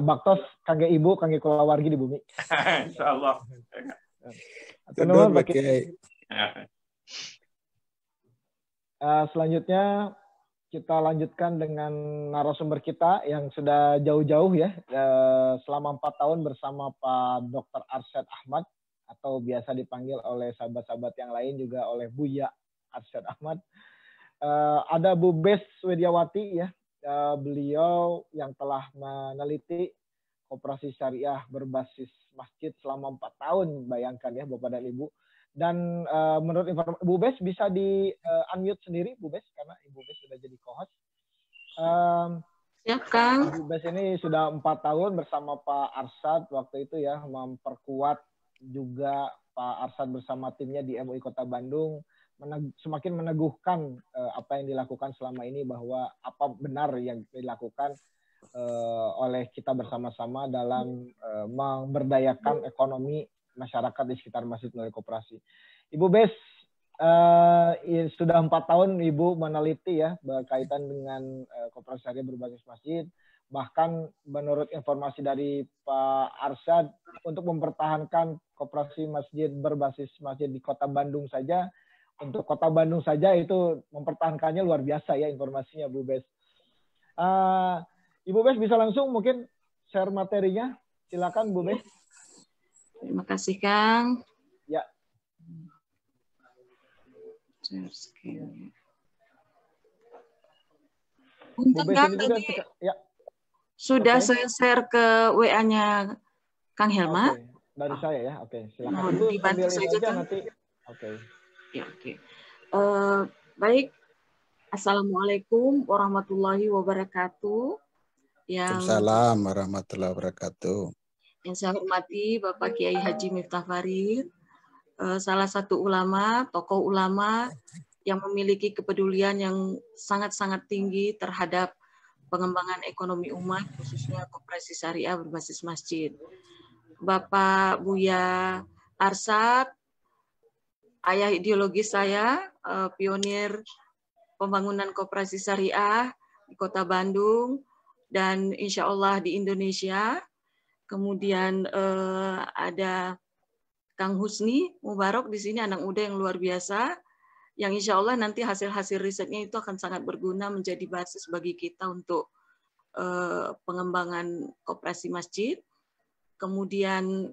Baktos kangge ibu, kangge kulawargi di bumi. Insyaallah. Teman-teman, selanjutnya kita lanjutkan dengan narasumber kita yang sudah jauh-jauh ya, selama 4 tahun bersama Pak Dr. Arsyad Ahmad, atau biasa dipanggil oleh sahabat-sahabat yang lain juga oleh Buya Arsyad Ahmad. Ada Bu Bes Widiawati ya, beliau yang telah meneliti koperasi syariah berbasis masjid selama 4 tahun, bayangkan ya Bapak dan Ibu. Dan menurut informasi, Bu Bes bisa di unmute sendiri, Bu Bes, karena Ibu Bes sudah jadi co-host. Siap, Kang. Bu Bes ini sudah 4 tahun bersama Pak Arsyad waktu itu ya, memperkuat juga Pak Arsyad bersama timnya di MUI Kota Bandung, semakin meneguhkan apa yang dilakukan selama ini, bahwa apa benar yang dilakukan oleh kita bersama-sama dalam memberdayakan ekonomi masyarakat di sekitar masjid melalui koperasi. Ibu Bes, sudah 4 tahun Ibu meneliti ya berkaitan dengan koperasi syariah berbasis masjid. Bahkan menurut informasi dari Pak Arsyad, untuk mempertahankan koperasi masjid berbasis masjid di Kota Bandung saja, untuk Kota Bandung saja itu mempertahankannya luar biasa ya informasinya, Bu Bes. Ibu Bes bisa langsung mungkin share materinya, silakan Bu Bes. Terima kasih, Kang. Ya. Untuk Kang tadi ya. Sudah saya share ke WA-nya Kang Helma. Oke. Dari saya ya, oke. Silakan. Ibu dibantu saja kan? Nanti. Oke. Ya, oke. Baik. Assalamualaikum warahmatullahi wabarakatuh. Waalaikumsalam warahmatullahi wabarakatuh. Yang saya hormati Bapak Kiai Haji Miftah Farid, salah satu ulama, tokoh ulama yang memiliki kepedulian yang sangat-sangat tinggi terhadap pengembangan ekonomi umat, khususnya koperasi syariah berbasis masjid. Bapak Buya Arsyad, ayah ideologis saya, pionir pembangunan koperasi syariah di Kota Bandung dan insya Allah di Indonesia. Kemudian ada Kang Husni Mubarak di sini, anak muda yang luar biasa, yang insya Allah nanti hasil-hasil risetnya itu akan sangat berguna menjadi basis bagi kita untuk pengembangan koperasi masjid. Kemudian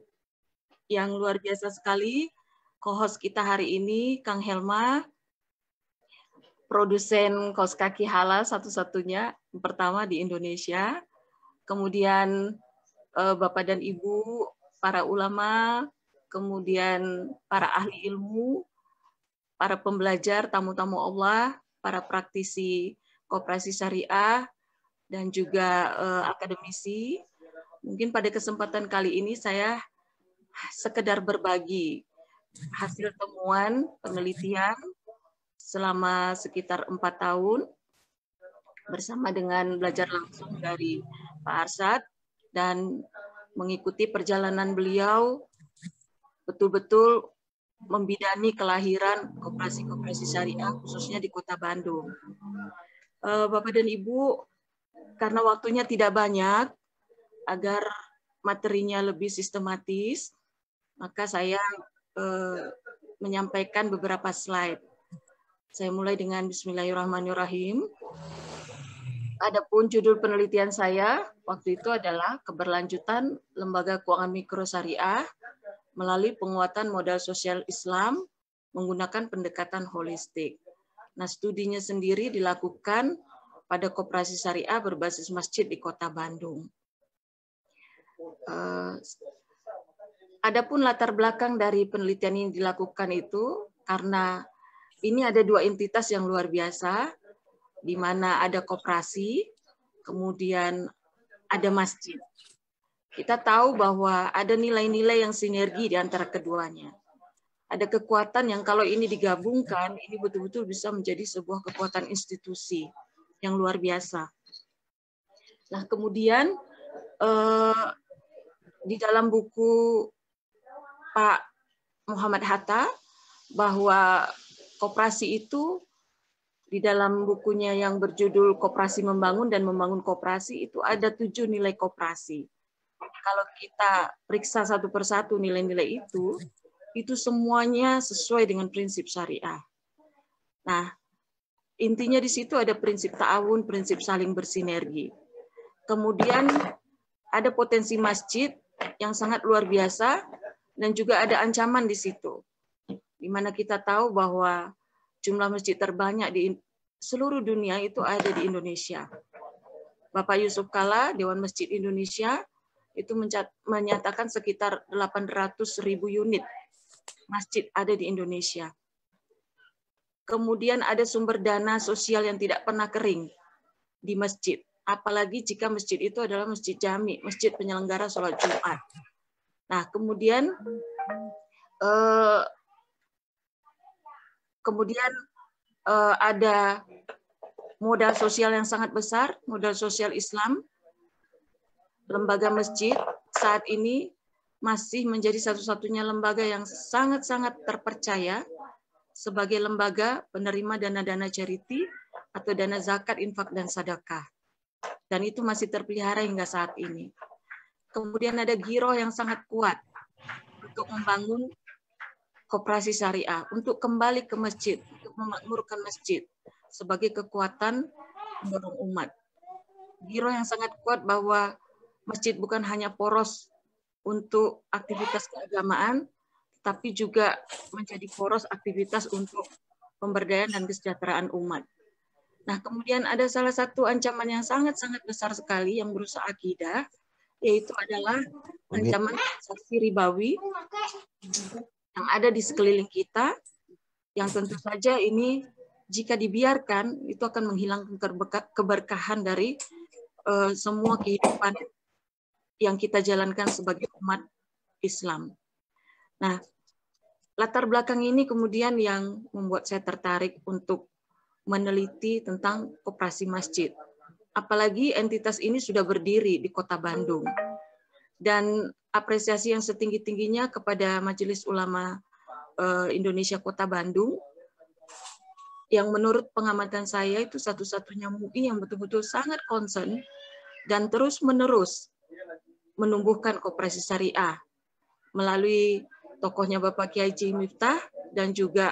yang luar biasa sekali, co-host kita hari ini, Kang Helma, produsen kaos kaki halal satu-satunya, pertama di Indonesia. Kemudian Bapak dan Ibu, para ulama, kemudian para ahli ilmu, para pembelajar, tamu-tamu Allah, para praktisi koperasi syariah, dan juga akademisi. Mungkin pada kesempatan kali ini saya sekedar berbagi hasil temuan penelitian selama sekitar 4 tahun bersama dengan belajar langsung dari Pak Arsyad, dan mengikuti perjalanan beliau betul-betul membidani kelahiran koperasi-koperasi syariah khususnya di Kota Bandung. Bapak dan Ibu, karena waktunya tidak banyak, agar materinya lebih sistematis, maka saya menyampaikan beberapa slide. Saya mulai dengan Bismillahirrahmanirrahim. Adapun judul penelitian saya waktu itu adalah keberlanjutan lembaga keuangan mikro syariah melalui penguatan modal sosial Islam menggunakan pendekatan holistik. Nah, studinya sendiri dilakukan pada koperasi syariah berbasis masjid di Kota Bandung. Adapun latar belakang dari penelitian ini dilakukan itu karena ini ada 2 entitas yang luar biasa, di mana ada koperasi, kemudian ada masjid. Kita tahu bahwa ada nilai-nilai yang sinergi di antara keduanya. Ada kekuatan yang kalau ini digabungkan, ini betul-betul bisa menjadi sebuah kekuatan institusi yang luar biasa. Nah, kemudian di dalam buku Pak Muhammad Hatta, bahwa koperasi itu Di dalam bukunya yang berjudul Koperasi Membangun dan Membangun Koperasi itu ada 7 nilai koperasi. Kalau kita periksa satu persatu nilai-nilai itu semuanya sesuai dengan prinsip syariah. Nah, intinya di situ ada prinsip ta'awun, prinsip saling bersinergi. Kemudian ada potensi masjid yang sangat luar biasa dan juga ada ancaman di situ. Di mana kita tahu bahwa jumlah masjid terbanyak di seluruh dunia itu ada di Indonesia. Bapak Yusuf Kala, Dewan Masjid Indonesia, itu menyatakan sekitar 800.000 unit masjid ada di Indonesia. Kemudian ada sumber dana sosial yang tidak pernah kering di masjid. Apalagi jika masjid itu adalah masjid jami, masjid penyelenggara sholat Jumat. Nah, kemudian ada modal sosial yang sangat besar, modal sosial Islam. Lembaga masjid saat ini masih menjadi satu-satunya lembaga yang sangat-sangat terpercaya sebagai lembaga penerima dana-dana charity atau dana zakat, infak, dan sedekah. Dan itu masih terpelihara hingga saat ini. Kemudian ada giroh yang sangat kuat untuk membangun koperasi syariah, untuk kembali ke masjid, untuk memakmurkan masjid sebagai kekuatan mendorong umat. Giroh yang sangat kuat bahwa masjid bukan hanya poros untuk aktivitas keagamaan, tapi juga menjadi poros aktivitas untuk pemberdayaan dan kesejahteraan umat. Nah, kemudian ada salah satu ancaman yang sangat-sangat besar sekali yang merusak akidah, yaitu adalah ancaman transaksi ribawi yang ada di sekeliling kita, yang tentu saja ini jika dibiarkan, itu akan menghilangkan keberkahan dari semua kehidupan yang kita jalankan sebagai umat Islam. Nah, latar belakang ini kemudian yang membuat saya tertarik untuk meneliti tentang koperasi masjid. Apalagi entitas ini sudah berdiri di Kota Bandung. Dan apresiasi yang setinggi-tingginya kepada Majelis Ulama Indonesia Kota Bandung, yang menurut pengamatan saya itu satu-satunya MUI yang betul-betul sangat concern dan terus-menerus menumbuhkan koperasi syariah melalui tokohnya Bapak Kiai Haji Miftah dan juga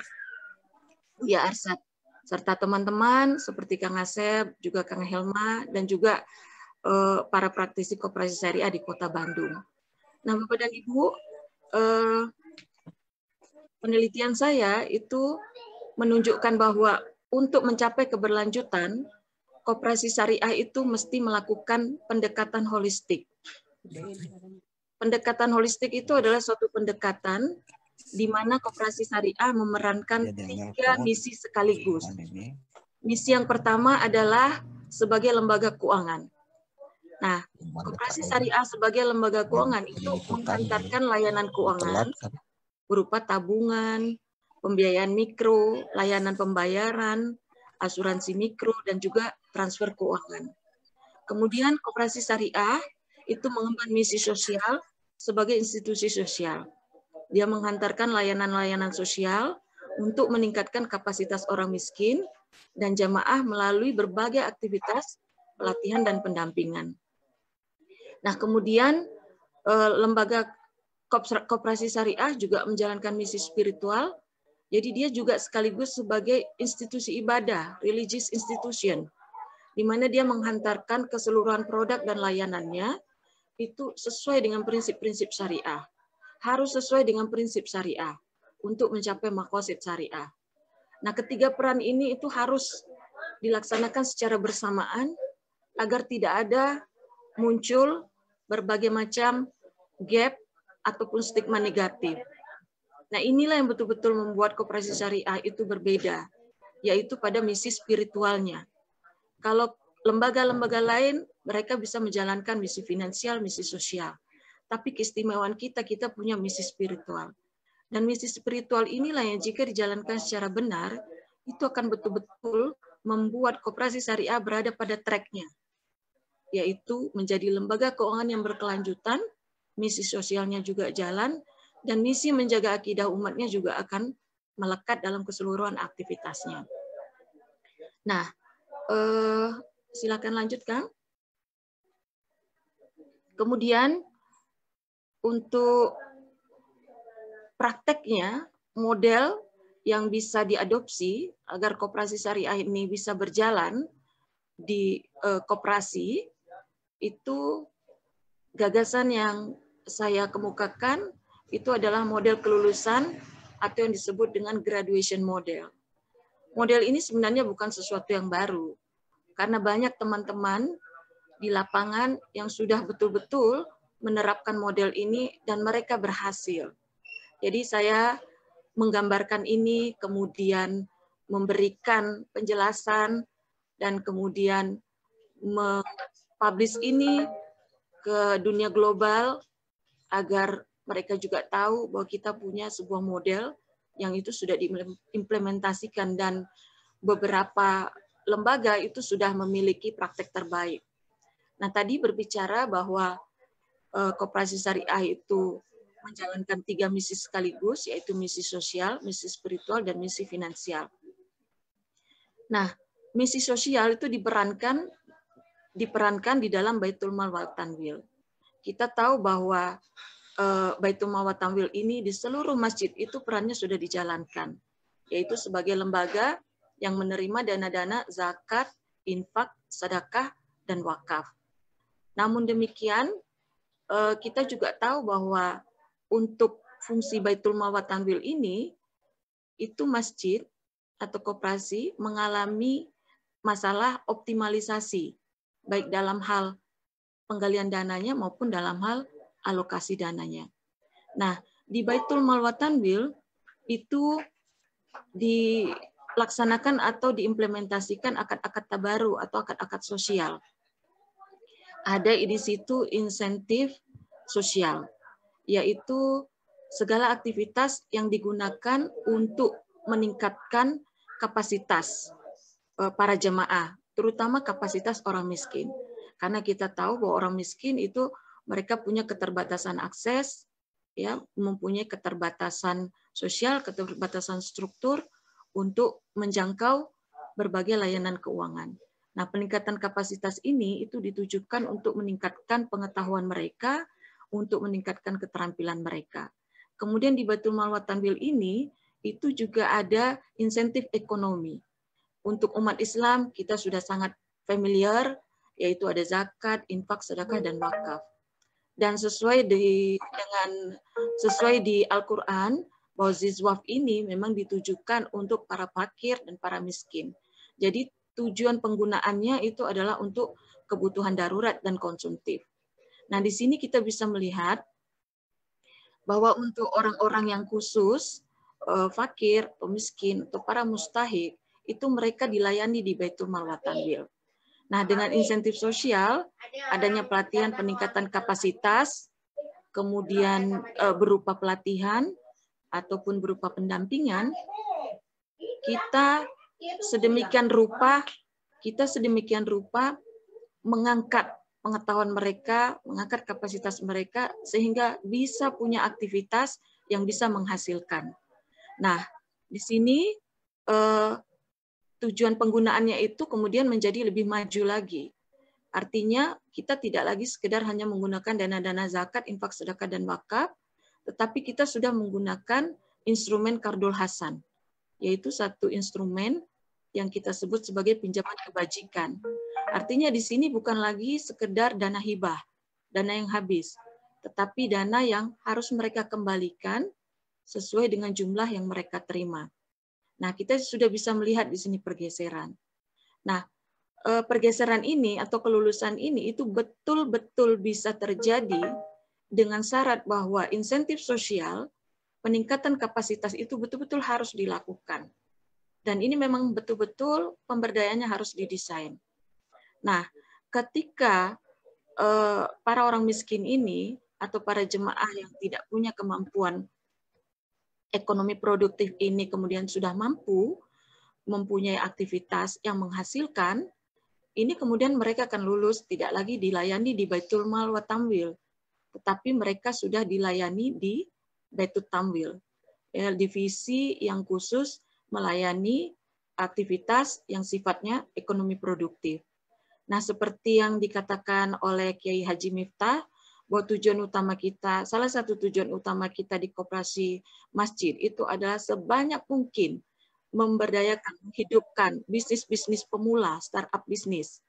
Buya Arsyad, serta teman-teman seperti Kang Asep, juga Kang Helma, dan juga para praktisi koperasi syariah di Kota Bandung. Nah, Bapak dan Ibu, penelitian saya itu menunjukkan bahwa untuk mencapai keberlanjutan, koperasi syariah itu mesti melakukan pendekatan holistik. Pendekatan holistik itu adalah suatu pendekatan di mana koperasi syariah memerankan 3 misi sekaligus. Misi yang pertama adalah sebagai lembaga keuangan. Nah, koperasi syariah sebagai lembaga keuangan itu menghantarkan layanan keuangan berupa tabungan, pembiayaan mikro, layanan pembayaran, asuransi mikro, dan juga transfer keuangan. Kemudian koperasi syariah itu mengemban misi sosial sebagai institusi sosial. Dia menghantarkan layanan-layanan sosial untuk meningkatkan kapasitas orang miskin dan jamaah melalui berbagai aktivitas pelatihan dan pendampingan. Nah, kemudian lembaga koperasi syariah juga menjalankan misi spiritual. Jadi dia juga sekaligus sebagai institusi ibadah, religious institution, di mana dia menghantarkan keseluruhan produk dan layanannya itu sesuai dengan prinsip-prinsip syariah. Harus sesuai dengan prinsip syariah untuk mencapai maqasid syariah. Nah, ketiga peran ini itu harus dilaksanakan secara bersamaan agar tidak ada muncul berbagai macam gap ataupun stigma negatif. Nah, inilah yang betul-betul membuat koperasi syariah itu berbeda, yaitu pada misi spiritualnya. Kalau lembaga-lembaga lain, mereka bisa menjalankan misi finansial, misi sosial. Tapi keistimewaan kita punya misi spiritual. Dan misi spiritual inilah yang jika dijalankan secara benar, itu akan betul-betul membuat koperasi syariah berada pada track-nya, yaitu menjadi lembaga keuangan yang berkelanjutan, misi sosialnya juga jalan, dan misi menjaga akidah umatnya juga akan melekat dalam keseluruhan aktivitasnya. Nah, silakan lanjutkan. Kemudian untuk prakteknya, model yang bisa diadopsi agar koperasi syariah ini bisa berjalan di koperasi, itu gagasan yang saya kemukakan itu adalah model kelulusan atau yang disebut dengan graduation model. Model ini sebenarnya bukan sesuatu yang baru, karena banyak teman-teman di lapangan yang sudah betul-betul menerapkan model ini dan mereka berhasil. Jadi saya menggambarkan ini, kemudian memberikan penjelasan, dan kemudian mempublish ini ke dunia global agar mereka juga tahu bahwa kita punya sebuah model yang itu sudah diimplementasikan dan beberapa lembaga itu sudah memiliki praktek terbaik. Nah, tadi berbicara bahwa koperasi syariah itu menjalankan 3 misi sekaligus, yaitu misi sosial, misi spiritual, dan misi finansial. Nah, misi sosial itu diperankan di dalam Baitul Mal wal Tanwil. Kita tahu bahwa Baitul Mal wal Tanwil ini di seluruh masjid itu perannya sudah dijalankan, yaitu sebagai lembaga yang menerima dana-dana zakat, infak, sedekah, dan wakaf. Namun demikian, kita juga tahu bahwa untuk fungsi Baitul Mal wal Tanwil ini, itu masjid atau koperasi mengalami masalah optimalisasi, baik dalam hal penggalian dananya maupun dalam hal alokasi dananya. Nah, di Baitul Mal wal Tanwil itu dilaksanakan atau diimplementasikan akad-akad tabaru atau akad-akad sosial. Ada di situ insentif sosial, yaitu segala aktivitas yang digunakan untuk meningkatkan kapasitas para jemaah, terutama kapasitas orang miskin. Karena kita tahu bahwa orang miskin itu mereka punya keterbatasan akses, ya, mempunyai keterbatasan sosial, keterbatasan struktur untuk menjangkau berbagai layanan keuangan. Nah, peningkatan kapasitas ini itu ditujukan untuk meningkatkan pengetahuan mereka, untuk meningkatkan keterampilan mereka. Kemudian di Baitul Mal wal Tanwil ini itu juga ada insentif ekonomi. Untuk umat Islam kita sudah sangat familiar, yaitu ada zakat, infak, sedekah, dan wakaf. Dan sesuai di Al-Quran, bahwa zizwaf ini memang ditujukan untuk para fakir dan para miskin. Jadi tujuan penggunaannya itu adalah untuk kebutuhan darurat dan konsumtif. Nah, di sini kita bisa melihat bahwa untuk orang-orang yang khusus, fakir, miskin, atau para mustahik, itu mereka dilayani di Baitul Mal wal Tanwil. Nah, dengan insentif sosial, adanya pelatihan peningkatan kapasitas, kemudian berupa pelatihan, ataupun berupa pendampingan, kita sedemikian rupa mengangkat pengetahuan mereka, mengangkat kapasitas mereka, sehingga bisa punya aktivitas yang bisa menghasilkan. Nah, di sini tujuan penggunaannya itu kemudian menjadi lebih maju lagi. Artinya kita tidak lagi sekedar hanya menggunakan dana-dana zakat, infak, sedekah, dan wakaf, tetapi kita sudah menggunakan instrumen Qardul Hasan, yaitu satu instrumen yang kita sebut sebagai pinjaman kebajikan. Artinya di sini bukan lagi sekedar dana hibah, dana yang habis, tetapi dana yang harus mereka kembalikan sesuai dengan jumlah yang mereka terima. Nah, kita sudah bisa melihat di sini pergeseran. Nah, pergeseran ini atau kelulusan ini itu betul-betul bisa terjadi dengan syarat bahwa insentif sosial, peningkatan kapasitas itu betul-betul harus dilakukan. Dan ini memang betul-betul pemberdayaannya harus didesain. Nah, ketika para orang miskin ini atau para jemaah yang tidak punya kemampuan ekonomi produktif ini kemudian sudah mampu mempunyai aktivitas yang menghasilkan, ini kemudian mereka akan lulus tidak lagi dilayani di Baitul Mal wal Tanwil, tetapi mereka sudah dilayani di Baitul Tamwil, divisi yang khusus melayani aktivitas yang sifatnya ekonomi produktif. Nah, seperti yang dikatakan oleh Kiai Haji Miftah, bahwa tujuan utama kita, salah satu tujuan utama kita di koperasi masjid itu adalah sebanyak mungkin memberdayakan, menghidupkan bisnis-bisnis pemula, startup bisnis.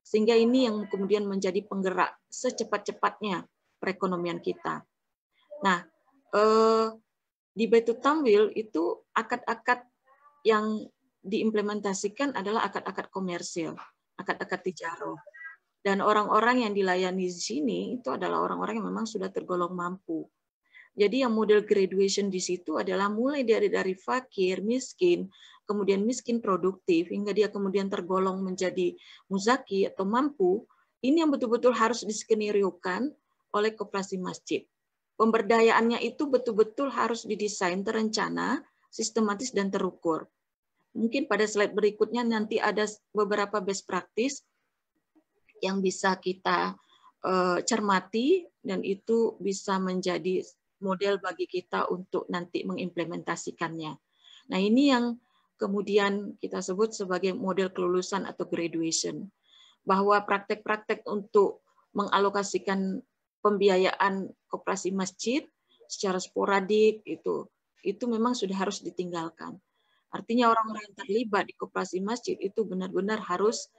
Sehingga ini yang kemudian menjadi penggerak secepat-cepatnya perekonomian kita. Nah, di Baitul Tamwil itu akad-akad yang diimplementasikan adalah akad-akad komersil, akad-akad tijaroh. Dan orang-orang yang dilayani di sini itu adalah orang-orang yang memang sudah tergolong mampu. Jadi yang model graduation di situ adalah mulai dari fakir, miskin, kemudian miskin produktif, hingga dia kemudian tergolong menjadi muzaki atau mampu. Ini yang betul-betul harus diskenariokan oleh koperasi masjid. Pemberdayaannya itu betul-betul harus didesain, terencana, sistematis, dan terukur. Mungkin pada slide berikutnya nanti ada beberapa best practice yang bisa kita cermati, dan itu bisa menjadi model bagi kita untuk nanti mengimplementasikannya. Nah, ini yang kemudian kita sebut sebagai model kelulusan atau graduation. Bahwa praktek-praktek untuk mengalokasikan pembiayaan koperasi masjid secara sporadik itu memang sudah harus ditinggalkan. Artinya orang-orang yang terlibat di koperasi masjid itu benar-benar harus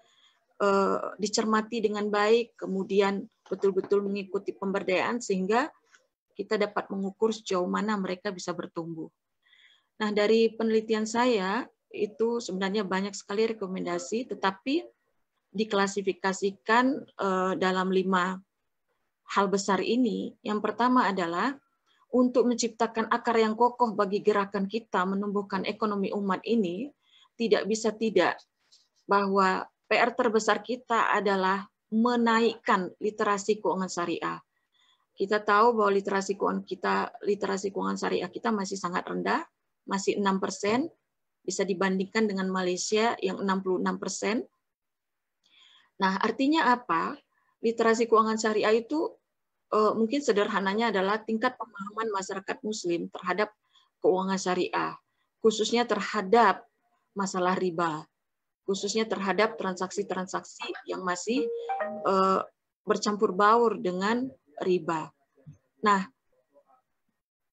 dicermati dengan baik, kemudian betul-betul mengikuti pemberdayaan sehingga kita dapat mengukur sejauh mana mereka bisa bertumbuh. Nah, dari penelitian saya itu sebenarnya banyak sekali rekomendasi, tetapi diklasifikasikan dalam 5 hal besar ini. Yang pertama adalah untuk menciptakan akar yang kokoh bagi gerakan kita menumbuhkan ekonomi umat ini, tidak bisa tidak bahwa PR terbesar kita adalah menaikkan literasi keuangan syariah. Kita tahu bahwa literasi keuangan syariah kita masih sangat rendah, masih 6%, bisa dibandingkan dengan Malaysia yang 66%. Nah, artinya apa? Literasi keuangan syariah itu mungkin sederhananya adalah tingkat pemahaman masyarakat Muslim terhadap keuangan syariah, khususnya terhadap masalah riba, khususnya terhadap transaksi-transaksi yang masih bercampur baur dengan riba. Nah,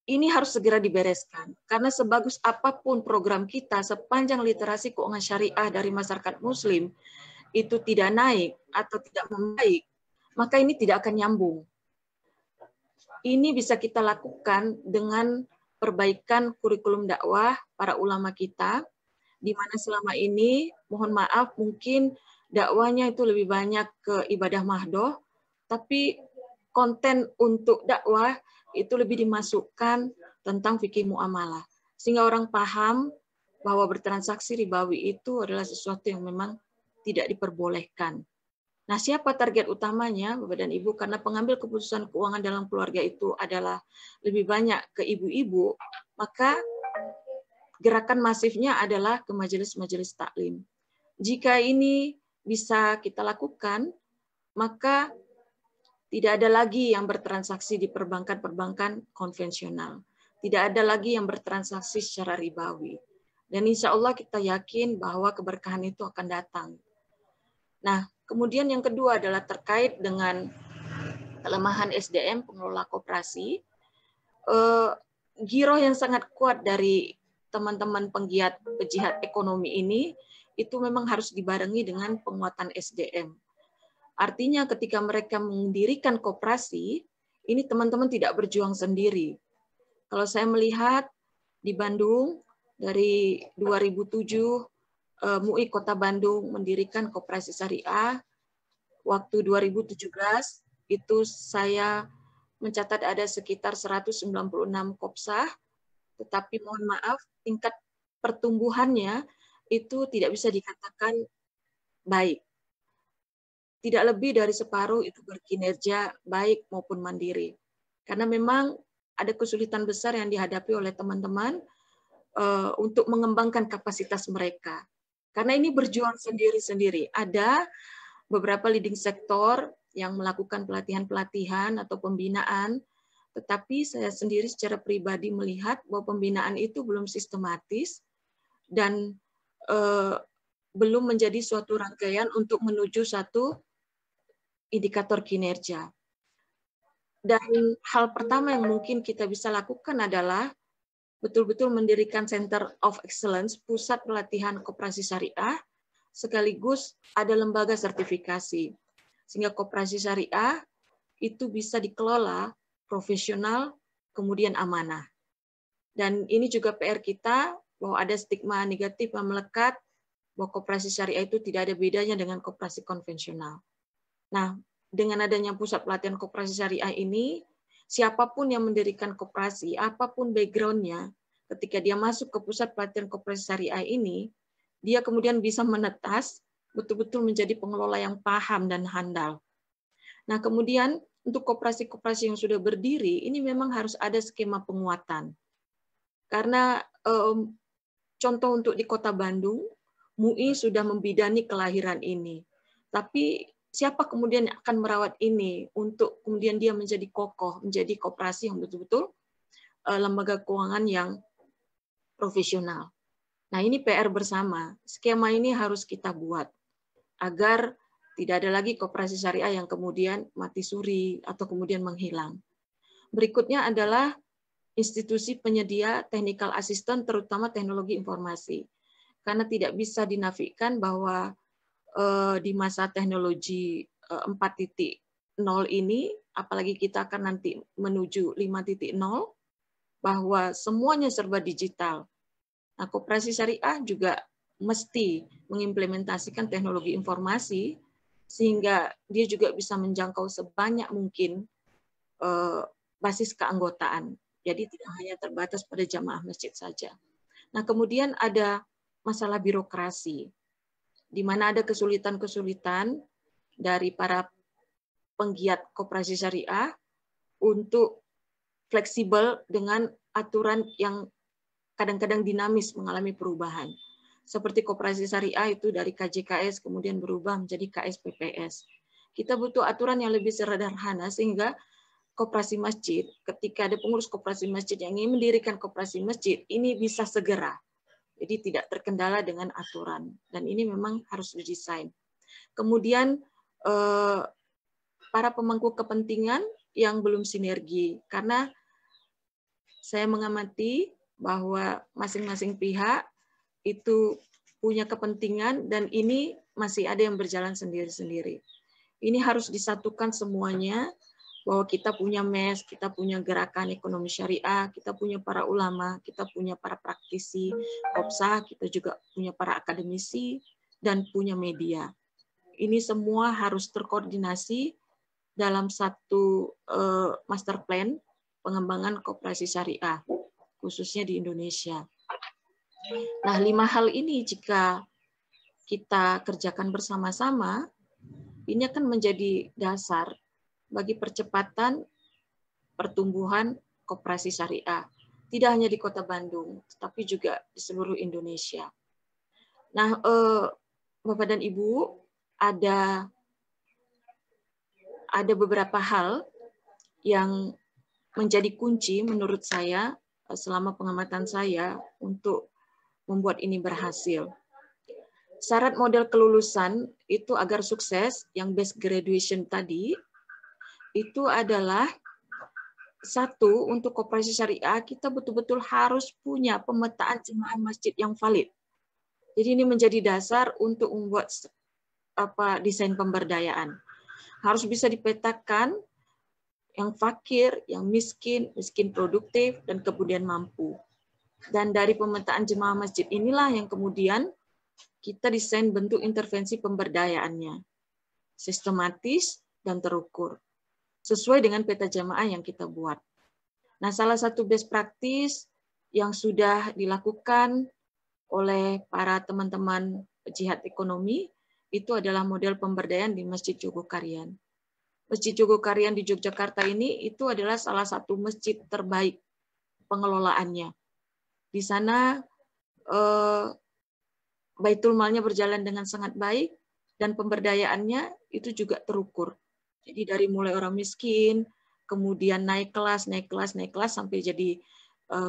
ini harus segera dibereskan, karena sebagus apapun program kita, sepanjang literasi keuangan syariah dari masyarakat Muslim itu tidak naik atau tidak membaik, maka ini tidak akan nyambung. Ini bisa kita lakukan dengan perbaikan kurikulum dakwah para ulama kita, di mana selama ini, mohon maaf, mungkin dakwahnya itu lebih banyak ke ibadah mahdoh, tapi konten untuk dakwah itu lebih dimasukkan tentang fikih muamalah. Sehingga orang paham bahwa bertransaksi ribawi itu adalah sesuatu yang memang tidak diperbolehkan. Nah, siapa target utamanya, Bapak dan Ibu? Karena pengambil keputusan keuangan dalam keluarga itu adalah lebih banyak ke ibu-ibu, maka gerakan masifnya adalah ke majelis-majelis taklim. Jika ini bisa kita lakukan, maka tidak ada lagi yang bertransaksi di perbankan-perbankan konvensional. Tidak ada lagi yang bertransaksi secara ribawi. Dan insya Allah kita yakin bahwa keberkahan itu akan datang. Nah, kemudian yang kedua adalah terkait dengan kelemahan SDM pengelola koperasi. Giroh yang sangat kuat dari teman-teman penggiat pegiat ekonomi ini itu memang harus dibarengi dengan penguatan SDM. Artinya ketika mereka mendirikan koperasi, ini teman-teman tidak berjuang sendiri. Kalau saya melihat di Bandung dari 2007 MUI Kota Bandung mendirikan koperasi syariah. Waktu 2017 itu saya mencatat ada sekitar 196 kopsah, tetapi mohon maaf tingkat pertumbuhannya itu tidak bisa dikatakan baik. Tidak lebih dari separuh itu berkinerja baik maupun mandiri. Karena memang ada kesulitan besar yang dihadapi oleh teman-teman untuk mengembangkan kapasitas mereka. Karena ini berjuang sendiri-sendiri. Ada beberapa leading sektor yang melakukan pelatihan-pelatihan atau pembinaan, tetapi saya sendiri secara pribadi melihat bahwa pembinaan itu belum sistematis dan belum menjadi suatu rangkaian untuk menuju satu indikator kinerja. Dan hal pertama yang mungkin kita bisa lakukan adalah betul-betul mendirikan Center of Excellence, pusat pelatihan koperasi syariah, sekaligus ada lembaga sertifikasi. Sehingga koperasi syariah itu bisa dikelola profesional, kemudian amanah. Dan ini juga PR kita, bahwa ada stigma negatif yang melekat, bahwa koperasi syariah itu tidak ada bedanya dengan koperasi konvensional. Nah, dengan adanya pusat pelatihan koperasi syariah ini, siapapun yang mendirikan koperasi, apapun background-nya, ketika dia masuk ke pusat pelatihan koperasi syariah ini, dia kemudian bisa menetas, betul-betul menjadi pengelola yang paham dan handal. Nah, kemudian untuk koperasi-koperasi yang sudah berdiri, ini memang harus ada skema penguatan. Karena contoh untuk di Kota Bandung, MUI sudah membidani kelahiran ini. Tapi siapa kemudian yang akan merawat ini untuk kemudian dia menjadi kokoh, menjadi koperasi yang betul-betul lembaga keuangan yang profesional. Nah, ini PR bersama. Skema ini harus kita buat agar tidak ada lagi koperasi syariah yang kemudian mati suri atau kemudian menghilang. Berikutnya adalah institusi penyedia technical assistant, terutama teknologi informasi. Karena tidak bisa dinafikan bahwa di masa teknologi 4.0 ini, apalagi kita akan nanti menuju 5.0, bahwa semuanya serba digital. Nah, koperasi syariah juga mesti mengimplementasikan teknologi informasi sehingga dia juga bisa menjangkau sebanyak mungkin basis keanggotaan. Jadi tidak hanya terbatas pada jamaah masjid saja. Nah, kemudian ada masalah birokrasi, di mana ada kesulitan-kesulitan dari para penggiat koperasi syariah untuk fleksibel dengan aturan yang kadang-kadang dinamis mengalami perubahan. Seperti koperasi syariah itu dari KJKS kemudian berubah menjadi KSPPS. Kita butuh aturan yang lebih sederhana sehingga koperasi masjid, ketika ada pengurus koperasi masjid yang ingin mendirikan koperasi masjid, ini bisa segera. Jadi tidak terkendala dengan aturan. Dan ini memang harus didesain. Kemudian para pemangku kepentingan yang belum sinergi. Karena saya mengamati bahwa masing-masing pihak itu punya kepentingan dan ini masih ada yang berjalan sendiri-sendiri. Ini harus disatukan semuanya, bahwa kita punya MES, kita punya gerakan ekonomi syariah, kita punya para ulama, kita punya para praktisi, Kopsa, kita juga punya para akademisi, dan punya media. Ini semua harus terkoordinasi dalam satu master plan pengembangan koperasi syariah, khususnya di Indonesia. Nah, 5 hal ini jika kita kerjakan bersama-sama, ini akan menjadi dasar bagi percepatan pertumbuhan koperasi syariah. Tidak hanya di Kota Bandung, tapi juga di seluruh Indonesia. Nah, Bapak dan Ibu, ada beberapa hal yang menjadi kunci menurut saya selama pengamatan saya untuk membuat ini berhasil. Syarat model kelulusan itu agar sukses, yang best graduation tadi, itu adalah satu, untuk koperasi syariah kita betul-betul harus punya pemetaan jemaah masjid yang valid. Jadi ini menjadi dasar untuk membuat desain pemberdayaan. Harus bisa dipetakan yang fakir, yang miskin, miskin produktif, dan kemudian mampu. Dan dari pemetaan jemaah masjid inilah yang kemudian kita desain bentuk intervensi pemberdayaannya. Sistematis dan terukur. Sesuai dengan peta jamaah yang kita buat. Nah, salah satu best practice yang sudah dilakukan oleh para teman-teman jihad ekonomi itu adalah model pemberdayaan di Masjid Jogokarian. Masjid Jogokarian di Yogyakarta ini itu adalah salah satu masjid terbaik pengelolaannya. Di sana Baitul Malnya berjalan dengan sangat baik dan pemberdayaannya itu juga terukur. Jadi dari mulai orang miskin, kemudian naik kelas sampai jadi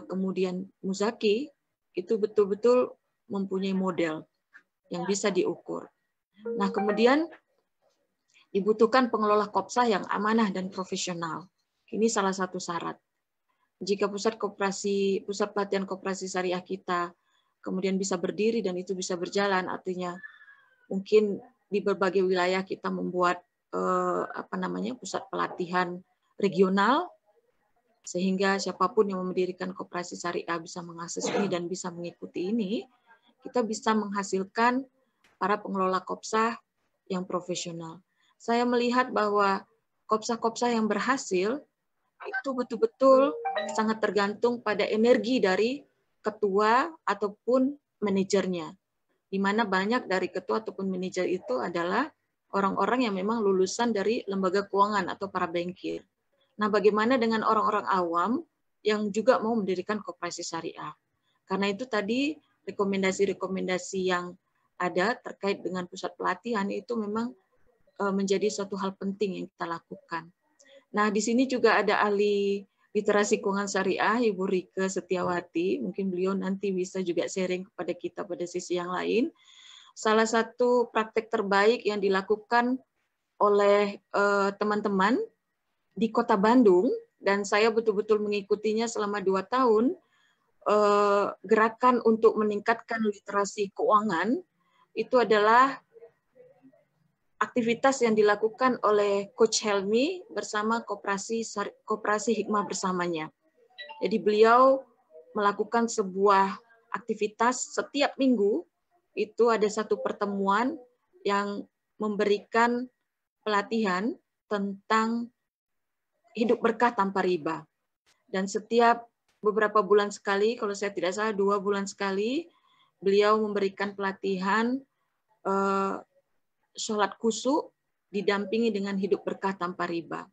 kemudian muzaki, itu betul-betul mempunyai model yang bisa diukur. Nah, kemudian dibutuhkan pengelola Kopsa yang amanah dan profesional. Ini salah satu syarat. Jika pusat pelatihan koperasi syariah kita kemudian bisa berdiri dan itu bisa berjalan, artinya mungkin di berbagai wilayah kita membuat pusat pelatihan regional, sehingga siapapun yang mendirikan koperasi syariah bisa mengakses ini dan bisa mengikuti ini, kita bisa menghasilkan para pengelola Kopsa yang profesional. Saya melihat bahwa Kopsa-Kopsa yang berhasil itu betul-betul sangat tergantung pada energi dari ketua ataupun manajernya, di mana banyak dari ketua ataupun manajer itu adalah orang-orang yang memang lulusan dari lembaga keuangan atau para bankir. Nah, bagaimana dengan orang-orang awam yang juga mau mendirikan koperasi syariah? Karena itu tadi rekomendasi-rekomendasi yang ada terkait dengan pusat pelatihan itu memang menjadi suatu hal penting yang kita lakukan. Nah, di sini juga ada ahli literasi keuangan syariah, Ibu Rike Setiawati. Mungkin beliau nanti bisa juga sharing kepada kita pada sisi yang lain. Salah satu praktek terbaik yang dilakukan oleh teman-teman di Kota Bandung, dan saya betul-betul mengikutinya selama 2 tahun, gerakan untuk meningkatkan literasi keuangan, itu adalah aktivitas yang dilakukan oleh Coach Helmi bersama Koperasi Hikmah bersamanya. Jadi beliau melakukan sebuah aktivitas setiap minggu, itu ada satu pertemuan yang memberikan pelatihan tentang hidup berkah tanpa riba. Dan setiap beberapa bulan sekali, kalau saya tidak salah 2 bulan sekali, beliau memberikan pelatihan sholat khusyuk didampingi dengan hidup berkah tanpa riba.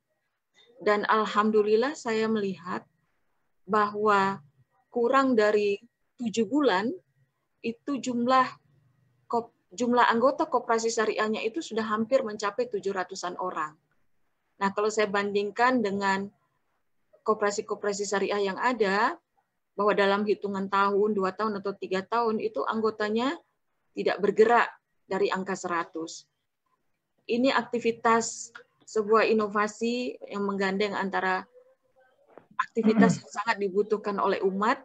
Dan alhamdulillah saya melihat bahwa kurang dari 7 bulan itu jumlah anggota koperasi syariahnya itu sudah hampir mencapai 700-an orang. Nah, kalau saya bandingkan dengan koperasi-koperasi syariah yang ada, bahwa dalam hitungan tahun, 2 tahun atau 3 tahun itu anggotanya tidak bergerak dari angka 100. Ini aktivitas sebuah inovasi yang menggandeng antara aktivitas yang sangat dibutuhkan oleh umat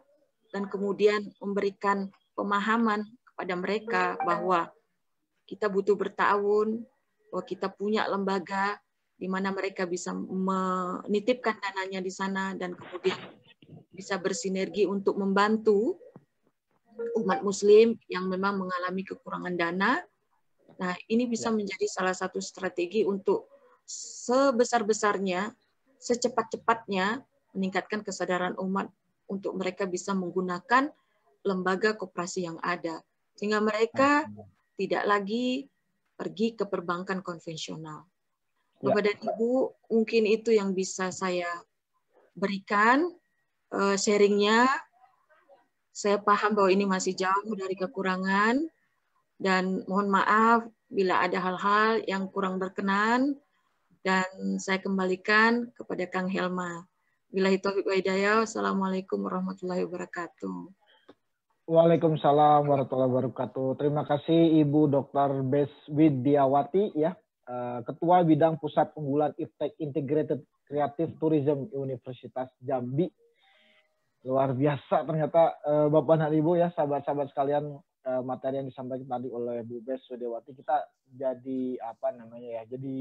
dan kemudian memberikan pemahaman kepada mereka bahwa kita butuh bertahun, bahwa kita punya lembaga di mana mereka bisa menitipkan dananya di sana dan kemudian bisa bersinergi untuk membantu umat muslim yang memang mengalami kekurangan dana. Nah, ini bisa menjadi salah satu strategi untuk sebesar-besarnya, secepat-cepatnya meningkatkan kesadaran umat untuk mereka bisa menggunakan lembaga koperasi yang ada. Sehingga mereka tidak lagi pergi ke perbankan konvensional. Bapak dan Ibu, mungkin itu yang bisa saya berikan sharingnya. Saya paham bahwa ini masih jauh dari kekurangan, dan mohon maaf bila ada hal-hal yang kurang berkenan, dan saya kembalikan kepada Kang Helma. Billahi taufiq wa hidayah. Wassalamualaikum warahmatullahi wabarakatuh. Waalaikumsalam warahmatullahi wabarakatuh. Terima kasih Ibu Dr. Bes Widiawati ya, Ketua Bidang Pusat Unggulan Iptek Integrated Creative Tourism Universitas Jambi. Luar biasa ternyata Bapak dan Ibu ya, sahabat-sahabat sekalian, materi yang disampaikan tadi oleh Bu Bes Widiawati, kita jadi jadi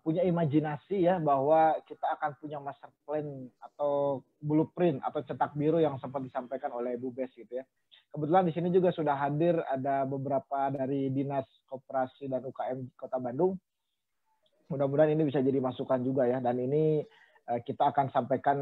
punya imajinasi ya bahwa kita akan punya master plan atau blueprint atau cetak biru yang sempat disampaikan oleh Bu Bes gitu ya. Kebetulan di sini juga sudah hadir ada beberapa dari Dinas Koperasi dan UKM Kota Bandung. Mudah-mudahan ini bisa jadi masukan juga ya, dan ini kita akan sampaikan